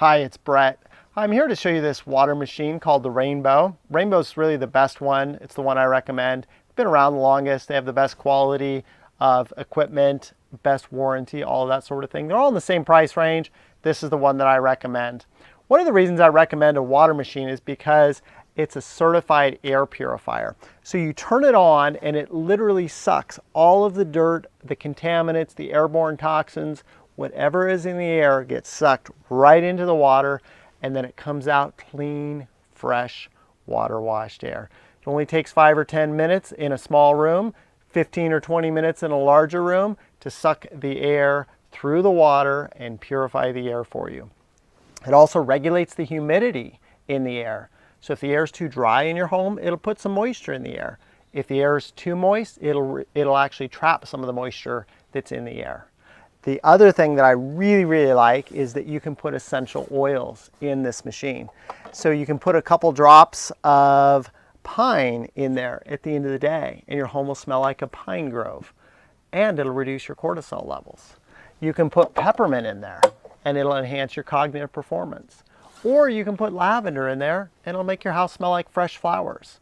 Hi, it's Brett. I'm here to show you this water machine called the Rainbow. Rainbow's really the best one. It's the one I recommend. It's been around the longest. They have the best quality of equipment, best warranty, all of that sort of thing. They're all in the same price range. This is the one that I recommend. One of the reasons I recommend a water machine is because it's a certified air purifier. So you turn it on and it literally sucks all of the dirt, the contaminants, the airborne toxins, whatever is in the air gets sucked right into the water, and then it comes out clean, fresh, water washed air. It only takes 5 or 10 minutes in a small room, 15 or 20 minutes in a larger room to suck the air through the water and purify the air for you. It also regulates the humidity in the air. So if the air is too dry in your home, it'll put some moisture in the air. If the air is too moist, it'll actually trap some of the moisture that's in the air. The other thing that I really like is that you can put essential oils in this machine. So you can put a couple drops of pine in there at the end of the day, and your home will smell like a pine grove, and it'll reduce your cortisol levels. You can put peppermint in there, and it'll enhance your cognitive performance. Or you can put lavender in there, and it'll make your house smell like fresh flowers.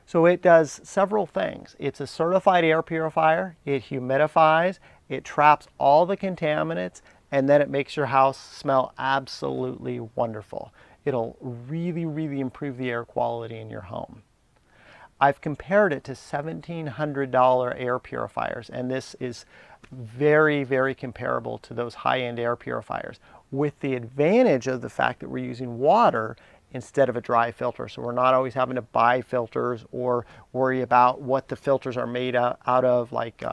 So it does several things. It's a certified air purifier, it humidifies, it traps all the contaminants, and then it makes your house smell absolutely wonderful. It'll really improve the air quality in your home. I've compared it to $1,700 air purifiers, and this is very comparable to those high-end air purifiers, with the advantage of the fact that we're using water instead of a dry filter. So we're not always having to buy filters or worry about what the filters are made out of, like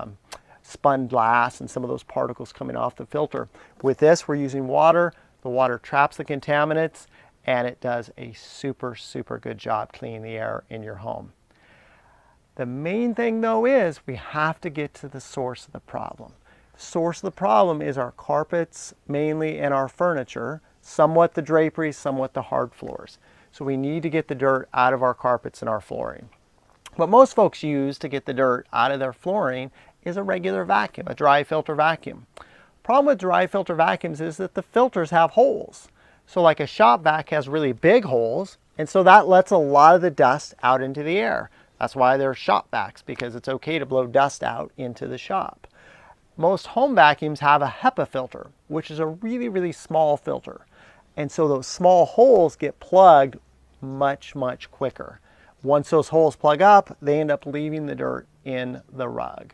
spun glass and some of those particles coming off the filter. With this, we're using water. The water traps the contaminants, and it does a super good job cleaning the air in your home. The main thing though is we have to get to the source of the problem. The source of the problem is our carpets mainly and our furniture, somewhat the draperies, somewhat the hard floors. So we need to get the dirt out of our carpets and our flooring. What most folks use to get the dirt out of their flooring is a regular vacuum, a dry filter vacuum. Problem with dry filter vacuums is that the filters have holes. So like a shop vac has really big holes, and so that lets a lot of the dust out into the air. That's why they're shop vacs, because it's okay to blow dust out into the shop. Most home vacuums have a HEPA filter, which is a really small filter. And so those small holes get plugged much quicker. Once those holes plug up, they end up leaving the dirt in the rug.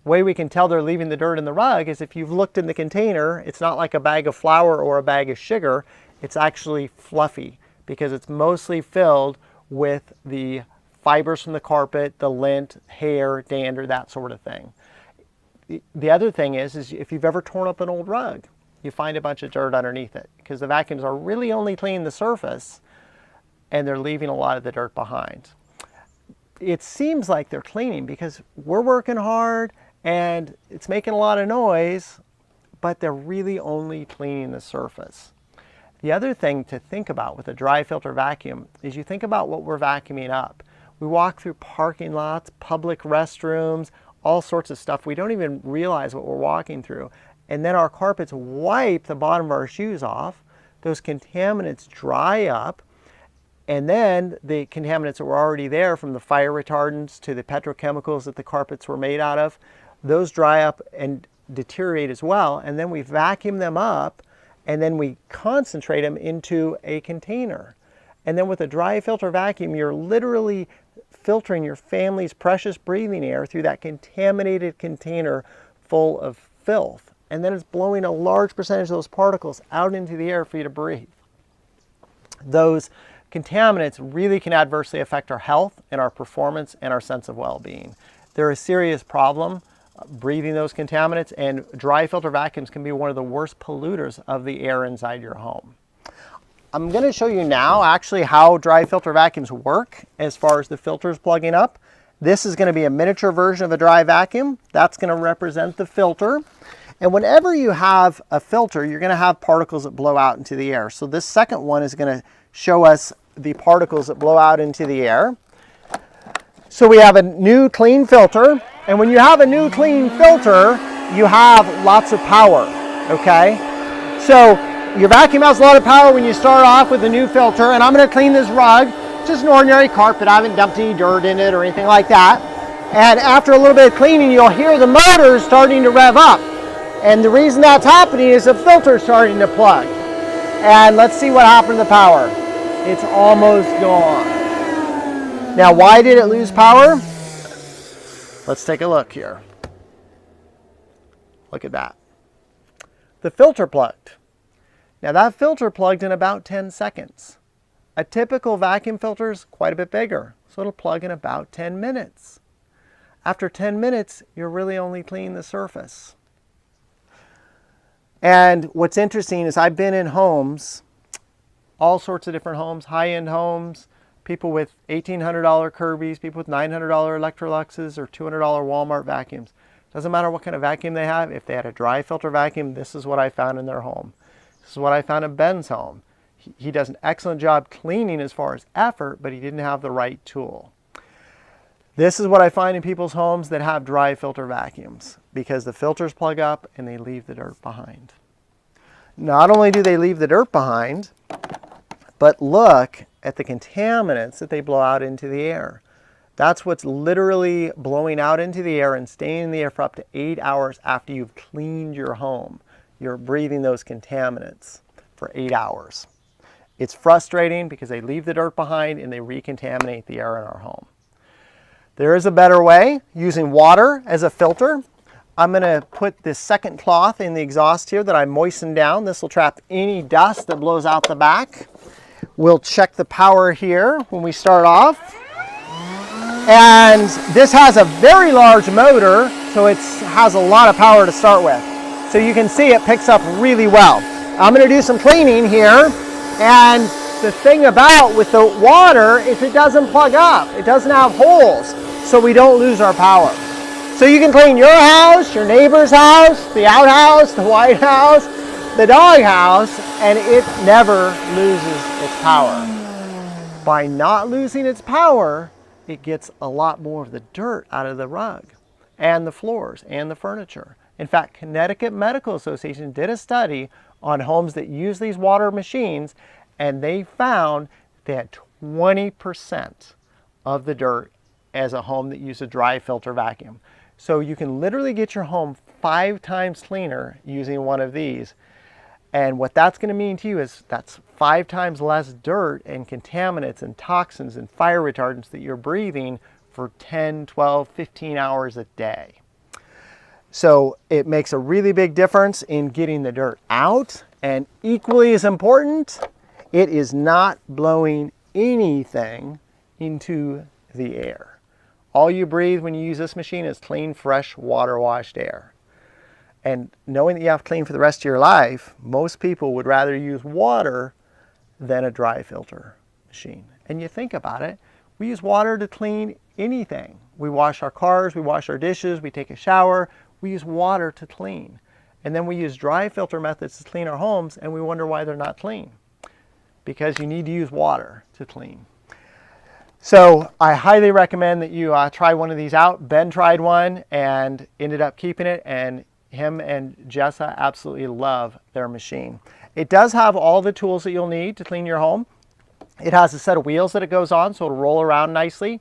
The way we can tell they're leaving the dirt in the rug is if you've looked in the container, it's not like a bag of flour or a bag of sugar, it's actually fluffy because it's mostly filled with the fibers from the carpet, the lint, hair, dander, that sort of thing. The other thing is if you've ever torn up an old rug, you find a bunch of dirt underneath it because the vacuums are really only cleaning the surface and they're leaving a lot of the dirt behind. It seems like they're cleaning because we're working hard and it's making a lot of noise, but they're really only cleaning the surface. The other thing to think about with a dry filter vacuum is you think about what we're vacuuming up. We walk through parking lots, public restrooms, all sorts of stuff. We don't even realize what we're walking through. And then our carpets wipe the bottom of our shoes off. Those contaminants dry up. And then the contaminants that were already there, from the fire retardants to the petrochemicals that the carpets were made out of, those dry up and deteriorate as well. And then we vacuum them up, and then we concentrate them into a container. And then with a dry filter vacuum, you're literally filtering your family's precious breathing air through that contaminated container full of filth. And then it's blowing a large percentage of those particles out into the air for you to breathe. Those contaminants really can adversely affect our health and our performance and our sense of well-being. They're a serious problem, breathing those contaminants, and dry filter vacuums can be one of the worst polluters of the air inside your home. I'm going to show you now actually how dry filter vacuums work as far as the filters plugging up. This is going to be a miniature version of a dry vacuum. That's going to represent the filter. And whenever you have a filter, you're going to have particles that blow out into the air. So this second one is going to show us the particles that blow out into the air. So we have a new clean filter, and when you have a new clean filter, you have lots of power, okay? So your vacuum has a lot of power when you start off with a new filter, and I'm going to clean this rug, just an ordinary carpet. I haven't dumped any dirt in it or anything like that. And after a little bit of cleaning, you'll hear the motor starting to rev up. And the reason that's happening is the filter starting to plug. And let's see what happened to the power. It's almost gone. Now, why did it lose power? Let's take a look here. Look at that. The filter plugged. Now that filter plugged in about 10 seconds. A typical vacuum filter is quite a bit bigger, so it'll plug in about 10 minutes. After 10 minutes, you're really only cleaning the surface. And what's interesting is I've been in homes, all sorts of different homes, high-end homes, people with $1,800 Kirby's, people with $900 Electroluxes or $200 Walmart vacuums. Doesn't matter what kind of vacuum they have. If they had a dry filter vacuum, this is what I found in their home. This is what I found in Ben's home. He does an excellent job cleaning as far as effort, but he didn't have the right tool. This is what I find in people's homes that have dry filter vacuums, because the filters plug up and they leave the dirt behind. Not only do they leave the dirt behind, but look at the contaminants that they blow out into the air. That's what's literally blowing out into the air and staying in the air for up to 8 hours after you've cleaned your home. You're breathing those contaminants for 8 hours. It's frustrating because they leave the dirt behind and they recontaminate the air in our home. There is a better way, using water as a filter. I'm going to put this second cloth in the exhaust here that I moistened down. This will trap any dust that blows out the back. We'll check the power here when we start off. And this has a very large motor, so it has a lot of power to start with. So you can see it picks up really well. I'm going to do some cleaning here. And the thing about with the water is it doesn't plug up. It doesn't have holes, so we don't lose our power. So you can clean your house, your neighbor's house, the outhouse, the White House, the dog house, and it never loses its power. By not losing its power, it gets a lot more of the dirt out of the rug and the floors and the furniture. In fact, Connecticut Medical Association did a study on homes that use these water machines, and they found they had 20% of the dirt as a home that used a dry filter vacuum. So you can literally get your home 5 times cleaner using one of these. And what that's going to mean to you is that's 5 times less dirt and contaminants and toxins and fire retardants that you're breathing for 10, 12, 15 hours a day. So it makes a really big difference in getting the dirt out, and equally as important, it is not blowing anything into the air. All you breathe when you use this machine is clean, fresh, water-washed air. And knowing that you have to clean for the rest of your life, most people would rather use water than a dry filter machine. And you think about it, we use water to clean anything. We wash our cars, we wash our dishes, we take a shower, we use water to clean. And then we use dry filter methods to clean our homes, and we wonder why they're not clean. Because you need to use water to clean. So I highly recommend that you try one of these out. Ben tried one and ended up keeping it, and him and Jessa absolutely love their machine. It does have all the tools that you'll need to clean your home. It has a set of wheels that it goes on, so it'll roll around nicely.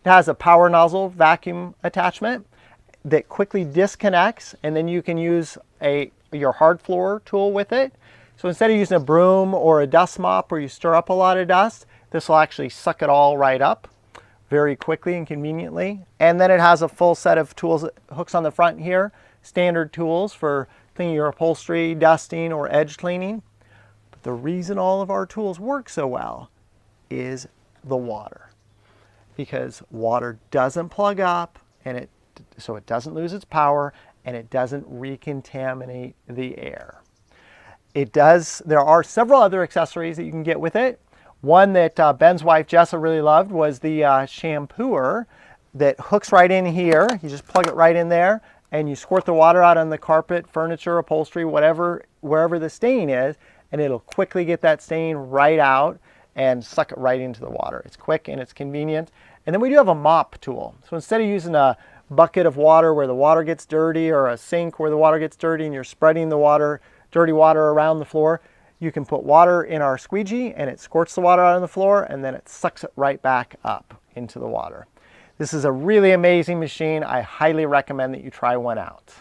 It has a power nozzle vacuum attachment that quickly disconnects, and then you can use your hard floor tool with it. So instead of using a broom or a dust mop where you stir up a lot of dust, this will actually suck it all right up very quickly and conveniently. And then it has a full set of tools, hooks on the front here, standard tools for cleaning your upholstery, dusting, or edge cleaning. But the reason all of our tools work so well is the water. Because water doesn't plug up, and so it doesn't lose its power, and it doesn't recontaminate the air. There are several other accessories that you can get with it. One that Ben's wife Jessa really loved was the shampooer that hooks right in here. You just plug it right in there, and you squirt the water out on the carpet, furniture, upholstery, wherever the stain is, and it'll quickly get that stain right out and suck it right into the water. It's quick and it's convenient. And then we do have a mop tool. So instead of using a bucket of water where the water gets dirty, or a sink where the water gets dirty and you're spreading the dirty water around the floor, You can put water in our squeegee and it squirts the water out on the floor and then it sucks it right back up into the water. This is a really amazing machine. I highly recommend that you try one out.